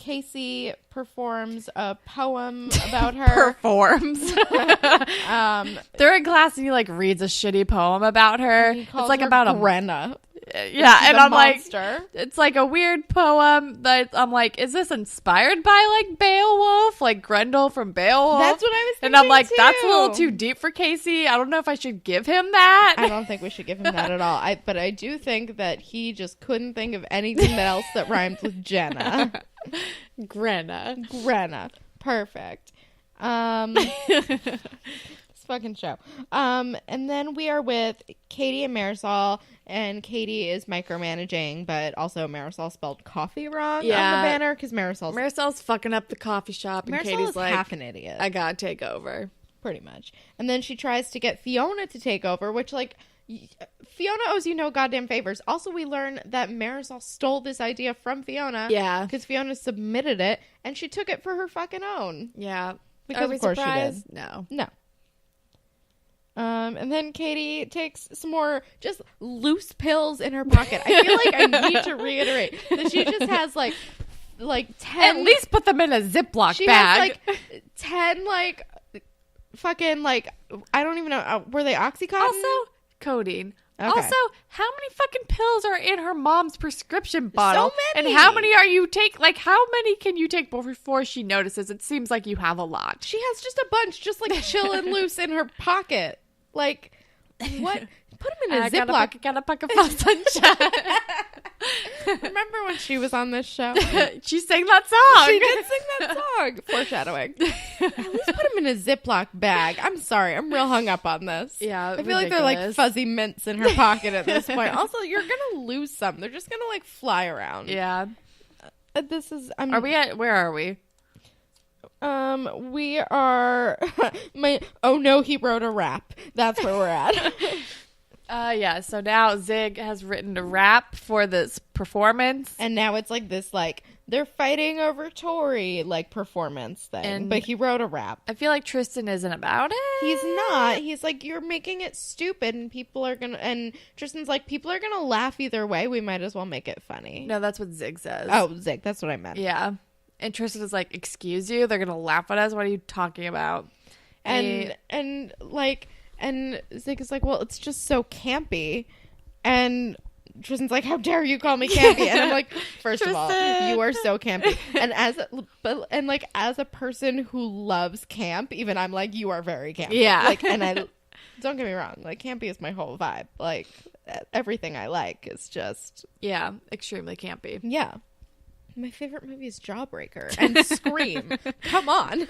Casey performs a poem about her. Performs. They're in class and he like reads a shitty poem about her. It's like about Grenna. Yeah, and I'm monster. like, it's like a weird poem that I'm like, is this inspired by like Beowulf, like Grendel from Beowulf? That's what I was thinking. And I'm like, too. that's a little too deep for Casey. I don't know if I should give him that. I don't think we should give him that at all. But I do think that he just couldn't think of anything else that rhymed with Jenna. Grenna. Perfect. Fucking show. And then we are with Katie and Marisol, and Katie is micromanaging, but also Marisol spelled coffee wrong on the banner because Marisol's fucking up the coffee shop, and Marisol Katie's is like, half an idiot. I gotta take over. Pretty much. And then she tries to get Fiona to take over, which like Fiona owes you no goddamn favors. Also, we learn that Marisol stole this idea from Fiona. Yeah. Because Fiona submitted it, and she took it for her fucking own. Yeah. Because of course surprised? she did. No. And then Katie takes some more just loose pills in her pocket. I feel like I need to reiterate that she just has like 10. At least put them in a Ziploc she bag. has like 10 like fucking like I don't even know. Were they Oxycontin? Also, codeine. Okay. Also, how many fucking pills are in her mom's prescription bottle? So many. And how many are you take? Like, how many can you take before she notices? It seems like you have a lot. She has just a bunch, just like chilling loose in her pocket. Like, what? Put them in a Ziploc. Got a pocket full of sunshine. Remember when she was on this show? She sang that song. She did sing that song. Foreshadowing. At least put them in a Ziploc bag. I'm sorry. I'm real hung up on this. Yeah, I feel like they're like fuzzy mints in her pocket at this point. Also, you're going to lose some. They're just going to like fly around. Yeah. This is... Where are we? We are... Oh no, he wrote a rap. That's where we're at. Yeah, so now Zig has written a rap for this performance. And now it's like this, like, they're fighting over Tori, like, performance thing. But he wrote a rap. I feel like Tristan isn't about it. He's not. He's like, you're making it stupid, and people are gonna... And Tristan's like, people are gonna laugh either way. We might as well make it funny. No, that's what Zig says. Oh, Zig. That's what I meant. Yeah. And Tristan is like, excuse you? They're gonna laugh at us? What are you talking about? And Zig is like, well, it's just so campy. And Tristan's like, how dare you call me campy? And I'm like, first of all, you are so campy. And as a person who loves camp, even I'm like, you are very campy. Yeah. Like, and I don't get me wrong, like campy is my whole vibe. Like everything I like is just extremely campy. Yeah. My favorite movie is Jawbreaker and Scream. Come on.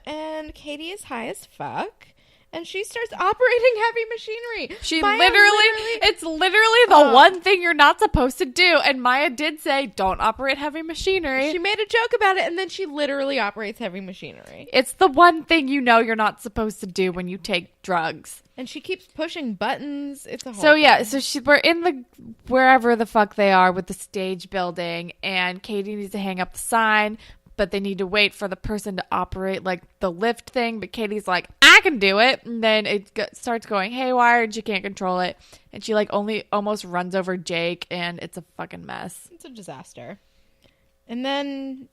And Katie is high as fuck, and she starts operating heavy machinery. It's literally the one thing you're not supposed to do. And Maya did say, don't operate heavy machinery. She made a joke about it, and then she literally operates heavy machinery. It's the one thing you know you're not supposed to do when you take drugs. And she keeps pushing buttons. It's a whole thing. We're in the wherever the fuck they are with the stage building, and Katie needs to hang up the sign, but they need to wait for the person to operate like the lift thing. But Katie's like, I can do it. And then it starts going haywire and she can't control it. And she like almost runs over Jake, and it's a fucking mess. It's a disaster. And then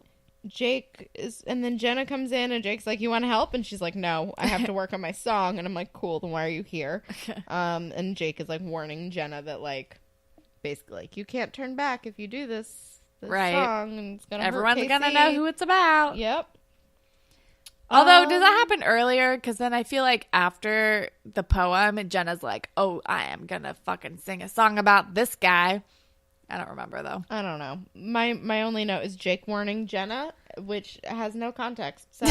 Jenna comes in, and Jake's like, you want to help? And she's like, no, I have to work on my song. And I'm like, cool, then why are you here? And Jake is like warning Jenna that like, basically like, you can't turn back if you do this song, and it's gonna Everyone's hurt gonna know who it's about. Yep. Although, does that happen earlier? Because then I feel like after the poem, and Jenna's like, oh, I am gonna fucking sing a song about this guy. I don't remember, though. I don't know. My only note is Jake warning Jenna, which has no context. So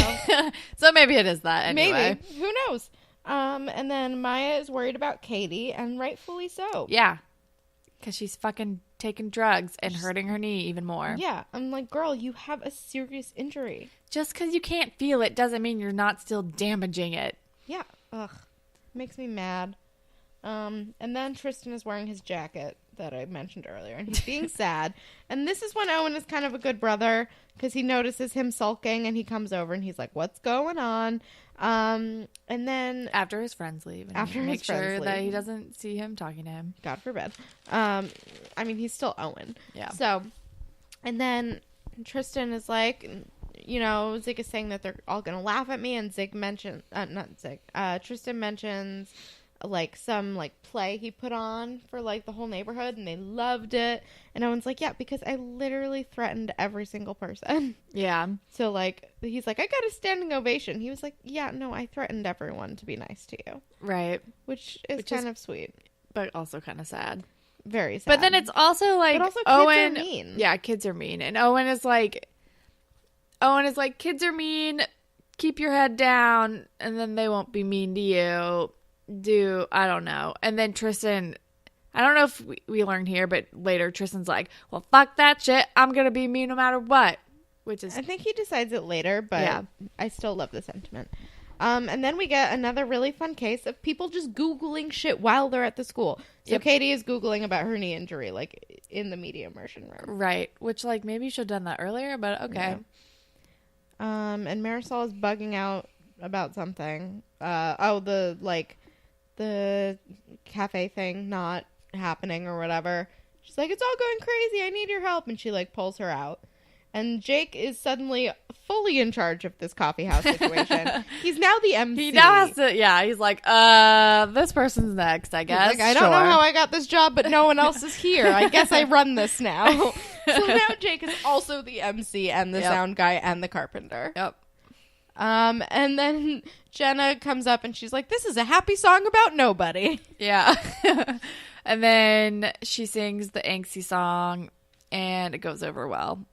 so maybe it is that anyway. Maybe. Who knows? And then Maya is worried about Katie, and rightfully so. Yeah. Because she's fucking taking drugs and hurting her knee even more. Yeah. I'm like, girl, you have a serious injury. Just because you can't feel it doesn't mean you're not still damaging it. Yeah. Ugh. Makes me mad. And then Tristan is wearing his jacket that I mentioned earlier, and he's being sad. And this is when Owen is kind of a good brother, because he notices him sulking, and he comes over, and he's like, what's going on? And then after his friends leave, make sure that he doesn't see him talking to him. God forbid. I mean, he's still Owen. Yeah. So And then Tristan is like, you know, Zig is saying that they're all going to laugh at me. And Zig mentions, not Zig, Tristan mentions like some like play he put on for like the whole neighborhood, and they loved it. And Owen's like, yeah, because I literally threatened every single person. Yeah. So like, he's like, I got a standing ovation. He was like, yeah, no, I threatened everyone to be nice to you. Right. Which is kind of sweet. But also kind of sad. Very sad. But then it's also like, but also Owen, kids are mean. Yeah, kids are mean. And Owen is like, kids are mean. Keep your head down, and then they won't be mean to you. I don't know. And then Tristan, I don't know if we learned here, but later Tristan's like, well, fuck that shit. I'm going to be mean no matter what. Which is, I think he decides it later, but yeah. I still love the sentiment. And then we get another really fun case of people just Googling shit while they're at the school. So Yep. Katie is Googling about her knee injury, like, in the media immersion room. Right. Which, like, maybe you should have done that earlier, but okay. Yeah. And Marisol is bugging out about something. The cafe thing not happening or whatever. She's like, it's all going crazy. I need your help. And she, like, pulls her out. And Jake is suddenly fully in charge of this coffee house situation. He's now the MC. He now has to, yeah, he's like, this person's next, I guess. He's like, I don't know how I got this job, but no one else is here. I guess I run this now. So now Jake is also the MC and the sound guy and the carpenter. Yep. And then Jenna comes up and she's like, this is a happy song about nobody. Yeah. And then she sings the angsty song and it goes over well.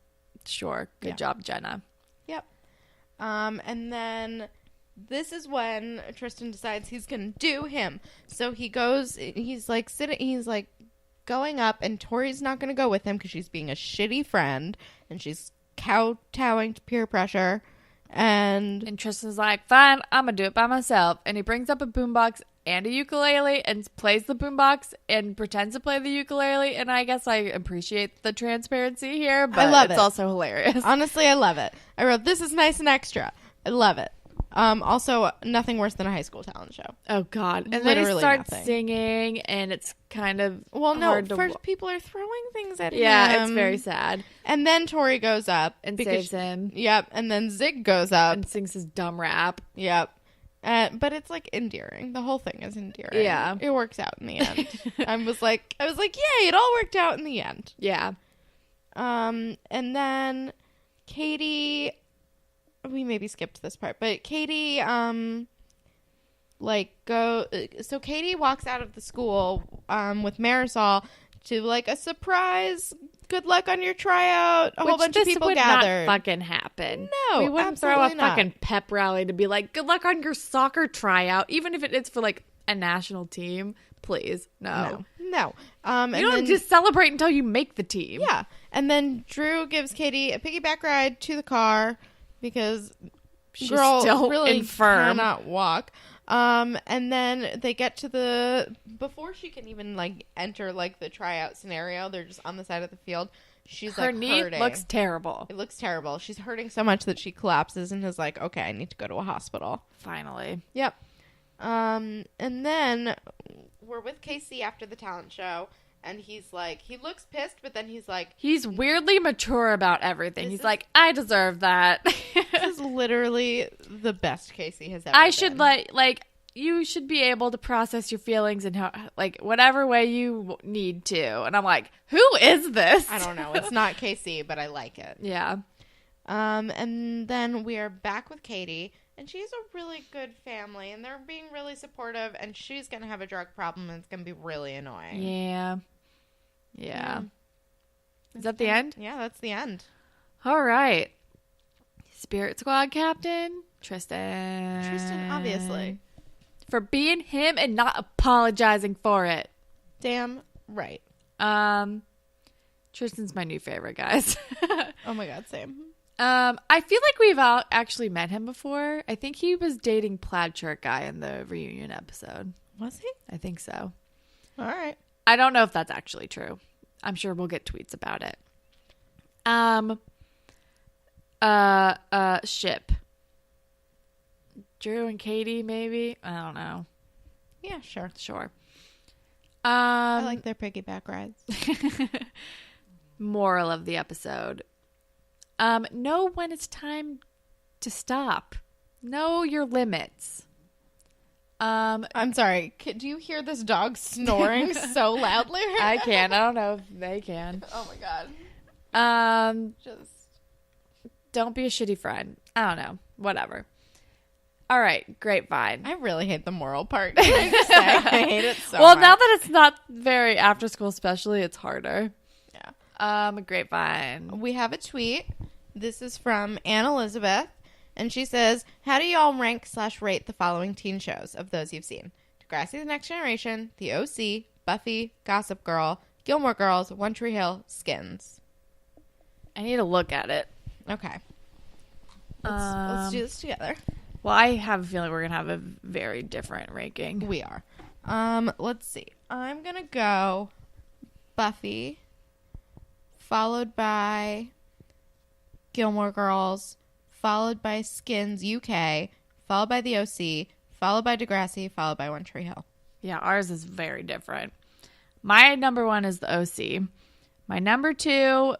Sure. Good job, Jenna. Yep. And then this is when Tristan decides he's going to do him. So he's like going up, and Tori's not going to go with him because she's being a shitty friend and she's kowtowing to peer pressure. And Tristan's like, fine, I'm going to do it by myself. And he brings up a boombox and a ukulele and plays the boombox and pretends to play the ukulele. And I guess I appreciate the transparency here, but I love it's it. also hilarious. Honestly, I love it. I wrote, this is nice and extra. I love it. Also, nothing worse than a high school talent show. Oh, God. And Literally then he starts nothing. singing, and it's kind of hard to first people are throwing things at him. Yeah, it's very sad. And then Tori goes up. And saves him. Yep. And then Zig goes up. And sings his dumb rap. Yep. But it's like endearing. The whole thing is endearing. Yeah. It works out in the end. I was like, yay, it all worked out in the end. Yeah. And then Katie, we maybe skipped this part, but Katie, so Katie walks out of the school, with Marisol to like a surprise, good luck on your tryout. A whole bunch of people gathered. Not fucking happen. No, we wouldn't throw a absolutely not. fucking pep rally to be like, good luck on your soccer tryout, even if it is for like a national team. Please, no. You don't just celebrate until you make the team. Yeah, and then Drew gives Katie a piggyback ride to the car because she's girl still really infirm. cannot walk. And then they get to before she can even like enter like the tryout scenario, they're just on the side of the field. She's her like knee hurting. looks terrible. It looks terrible. She's hurting so much that she collapses and is like, okay, I need to go to a hospital. Finally. Yep. And then we're with Casey after the talent show, and he's like, he looks pissed, but then he's like, he's weirdly mature about everything. He's like, I deserve that. this is literally the best Casey has ever been. Should you should be able to process your feelings in how, like, whatever way you need to. And I'm like, who is this? I don't know. It's not Casey, but I like it. Yeah. And then we are back with Katie, and she's a really good family, and they're being really supportive, and she's going to have a drug problem, and it's going to be really annoying. Yeah. Is that the end? Yeah, that's the end. All right. Spirit Squad Captain, Tristan, obviously. For being him and not apologizing for it. Damn right. Tristan's my new favorite, guys. Oh my God, same. I feel like we've all actually met him before. I think he was dating Plaid Shirt Guy in the reunion episode. Was he? I think so. All right. I don't know if that's actually true. I'm sure we'll get tweets about it. Ship. Drew and Katie, maybe? I don't know. Yeah, sure. Sure. I like their piggyback rides. Moral of the episode. Know when it's time to stop. Know your limits. I'm sorry. Do you hear this dog snoring so loudly? I can. I don't know if they can. Oh my god. Just don't be a shitty friend. I don't know. Whatever. All right, grapevine. I really hate the moral part. Can I just say? I hate it so well, much. now that it's not very after school, especially, it's harder. Yeah. Grapevine. We have a tweet. This is from Anne Elizabeth, and she says, "How do y'all rank/rate the following teen shows of those you've seen? Degrassi: The Next Generation, The OC, Buffy, Gossip Girl, Gilmore Girls, One Tree Hill, Skins." I need to look at it. Okay. Let's do this together. Well, I have a feeling we're going to have a very different ranking. We are. Let's see. I'm going to go Buffy, followed by Gilmore Girls, followed by Skins UK, followed by The OC, followed by Degrassi, followed by One Tree Hill. Yeah, ours is very different. My number 1 is The OC. My number 2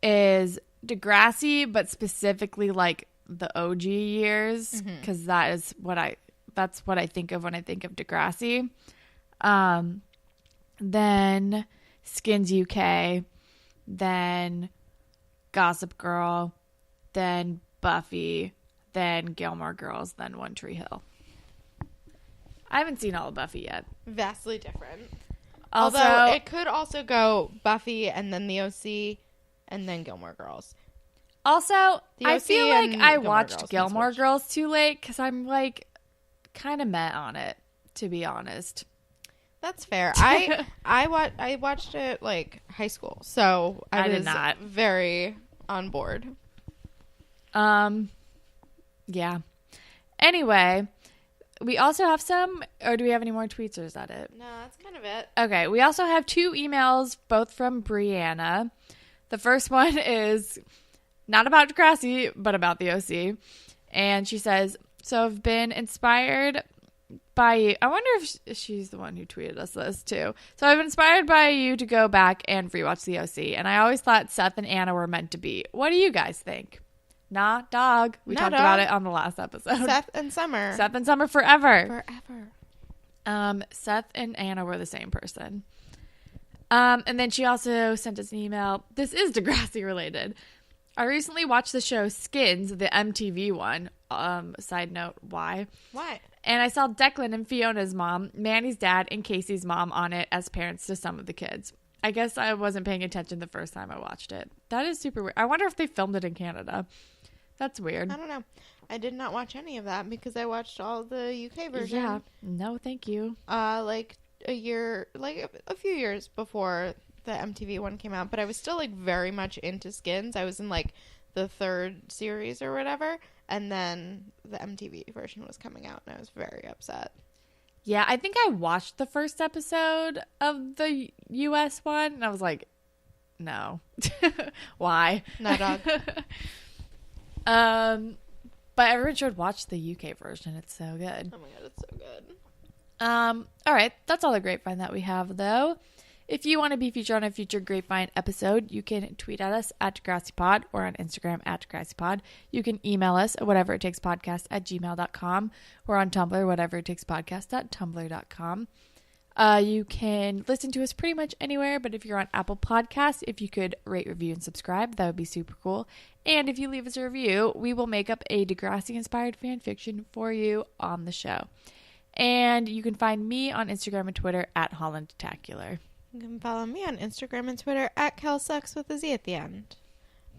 is Degrassi, but specifically like the OG years, because that's what I think of when I think of Degrassi. Then Skins UK, then Gossip Girl, then Buffy, then Gilmore Girls, then One Tree Hill. I haven't seen all of Buffy yet. Vastly different. Also, although it could also go Buffy and then The OC and then Gilmore Girls. Also, I feel like I watched Gilmore Girls too late because I'm like kind of met on it, to be honest. That's fair. I watched it like high school, so I was did not. very on board. Yeah. Anyway, we also have some, or do we have any more tweets, or is that it? No, that's kind of it. Okay, we also have 2 emails, both from Brianna. The first one is not about Degrassi, but about the OC. And she says, so I've been inspired by you. I wonder if she's the one who tweeted us this too. So I've been inspired by you to go back and rewatch the OC. And I always thought Seth and Anna were meant to be. What do you guys think? Nah, dog. We talked about it on the last episode. Seth and Summer. Seth and Summer forever. Forever. Seth and Anna were the same person. And then she also sent us an email. This is Degrassi related. I recently watched the show Skins, the MTV one. Side note, why? Why? And I saw Declan and Fiona's mom, Manny's dad, and Casey's mom on it as parents to some of the kids. I guess I wasn't paying attention the first time I watched it. That is super weird. I wonder if they filmed it in Canada. That's weird. I don't know. I did not watch any of that because I watched all the UK version. Yeah. No, thank you. Like a few years before the MTV one came out, but I was still like very much into Skins. I was in like the 3rd series or whatever, and then the MTV version was coming out, and I was very upset. Yeah, I think I watched the first episode of the US one, and I was like, no. Why? No, dog. But everyone should watch the UK version. It's so good. Oh my god, it's so good. All right, that's all the grapevine that we have, though. If you want to be featured on a future Grapevine episode, you can tweet at us at DegrassiPod or on Instagram at DegrassiPod. You can email us at whateverittakespodcast@gmail.com. We're on Tumblr, whateverittakespodcast.tumblr.com. You can listen to us pretty much anywhere, but if you're on Apple Podcasts, if you could rate, review, and subscribe, that would be super cool. And if you leave us a review, we will make up a Degrassi-inspired fan fiction for you on the show. And you can find me on Instagram and Twitter at HollandTacular. You can follow me on Instagram and Twitter at KelSucks with a Z at the end.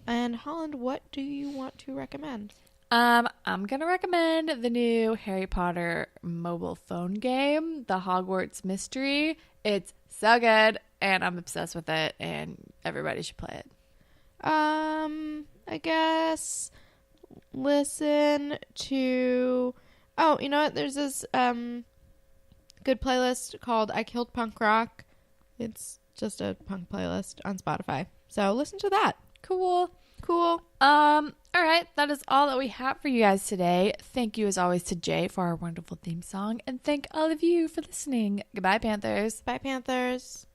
And Holland, what do you want to recommend? I'm going to recommend the new Harry Potter mobile phone game, The Hogwarts Mystery. It's so good, and I'm obsessed with it, and everybody should play it. I guess listen to... Oh, you know what? There's this good playlist called I Killed Punk Rock. It's just a punk playlist on Spotify. So listen to that. Cool. All right. That is all that we have for you guys today. Thank you, as always, to Jay for our wonderful theme song. And thank all of you for listening. Goodbye, Panthers. Bye, Panthers.